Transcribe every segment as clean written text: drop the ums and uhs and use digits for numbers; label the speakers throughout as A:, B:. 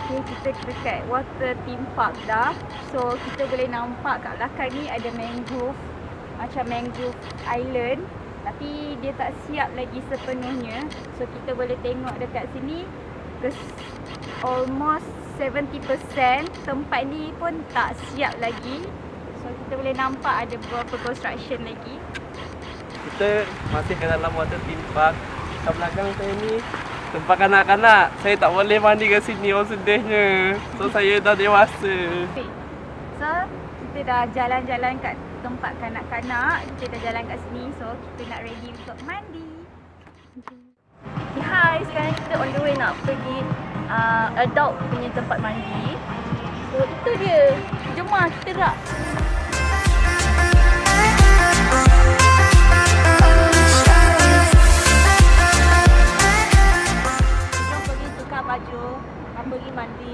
A: Okay, kita dekat water theme park dah. So kita boleh nampak kat belakang ni ada mangrove, macam mangrove island, tapi dia tak siap lagi sepenuhnya. So kita boleh tengok dekat sini, almost 70% tempat ni pun tak siap lagi. So kita boleh nampak ada beberapa construction lagi.
B: Kita masih ke dalam water theme park. Kat belakang saya ni tempat kanak-kanak. Saya tak boleh mandi kat sini, orang sedihnya. So saya dah dewasa.
A: So kita dah jalan-jalan kat tempat kanak-kanak. Kita dah jalan kat sini. So kita nak ready untuk mandi.
C: Hai, sekarang kita on the way nak pergi adult punya tempat mandi. So itu dia. Jom lah kita gerak. Jom pergi tukar baju, pergi mandi.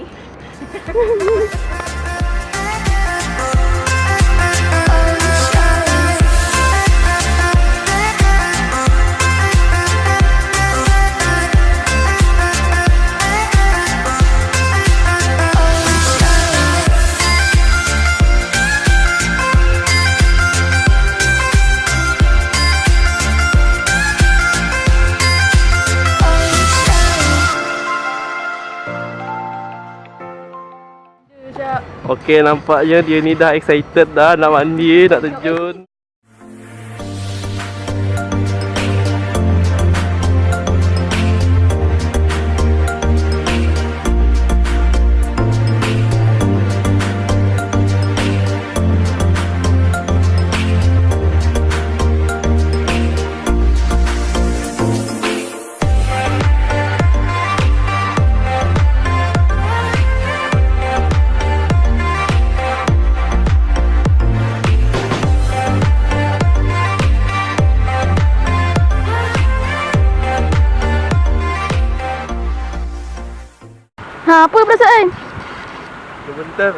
B: Okey, nampaknya dia ni dah excited dah nak mandi, nak terjun.
C: Ha, apa perasaan?
B: Sebentar.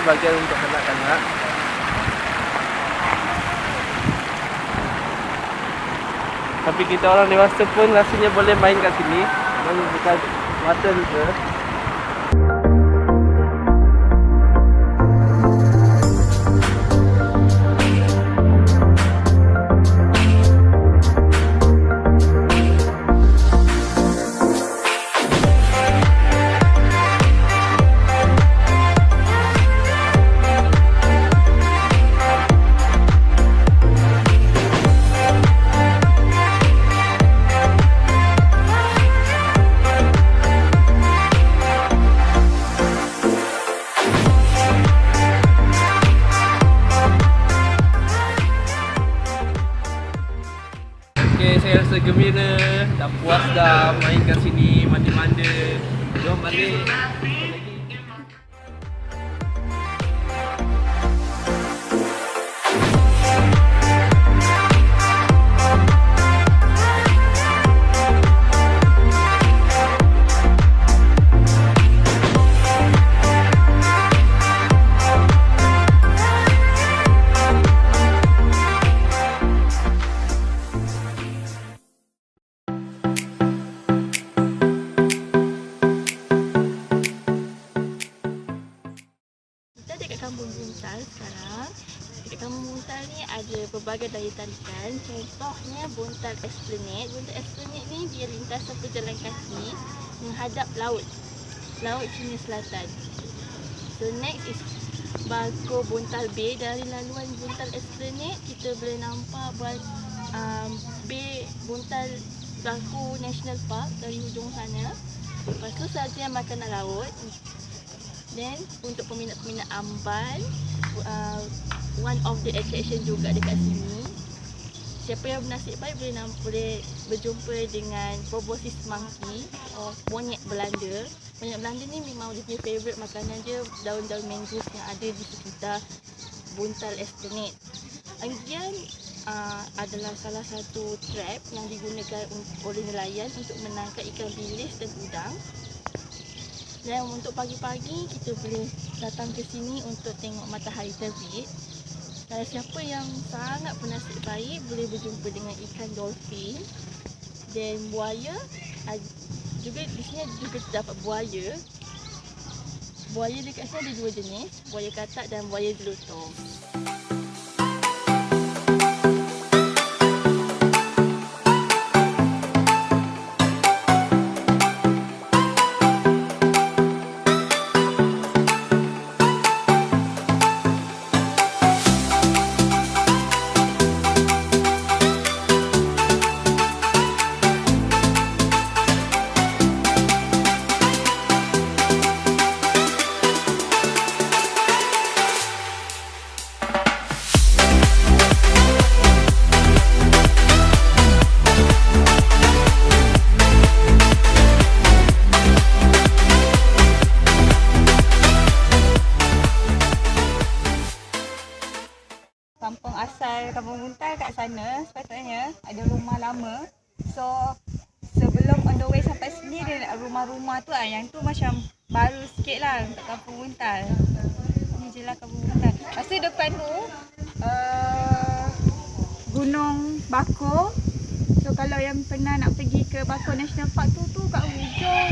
B: Bagian untuk kanak-kanak. Tapi kita orang dewasa pun rasanya boleh main kat sini. Memang bukan water je. Okay, saya rasa gembira, dah puas dah main kat sini, mandi-manda. Jom balik.
C: Buntal sekarang. Dekat Kampung Buntal ni ada pelbagai daya tarikan. Contohnya Buntal Esplanade. Buntal Esplanade ni dia lintasan pejalan kaki menghadap laut. Laut Cina Selatan. So next is Bako Buntal Bay. Dari laluan Buntal Esplanade kita boleh nampak Bay Buntal Bako National Park dari hujung sana. Lepas tu sahaja makanan laut. Then untuk peminat-peminat amban, one of the attraction juga dekat sini. Siapa yang bernasib baik boleh berjumpa dengan proboscis monkey, monyet Belanda. Monyet Belanda ni memang dia punya favourite makanan dia daun-daun mangrove yang ada di sekitar Buntal Esplanade. Kemudian adalah salah satu trap yang digunakan oleh nelayan untuk menangkap ikan bilis dan udang. Dan untuk pagi-pagi kita boleh datang ke sini untuk tengok matahari terbit. Kalau siapa yang sangat bernasib baik boleh berjumpa dengan ikan dolphin dan buaya. Juga di sini juga terdapat buaya. Buaya dekat sini ada dua jenis, buaya katak dan buaya jelutong.
A: Kampung asal Kampung Buntal kat sana sepatutnya ada rumah lama. So sebelum on the way sampai sini dia rumah-rumah tu yang tu macam baru sikit lah untuk Kampung Buntal. Ni je lah Kampung Buntal. Lepas tu depan tu Gunung Bako. So kalau yang pernah nak pergi ke Bako National Park tu kat hujung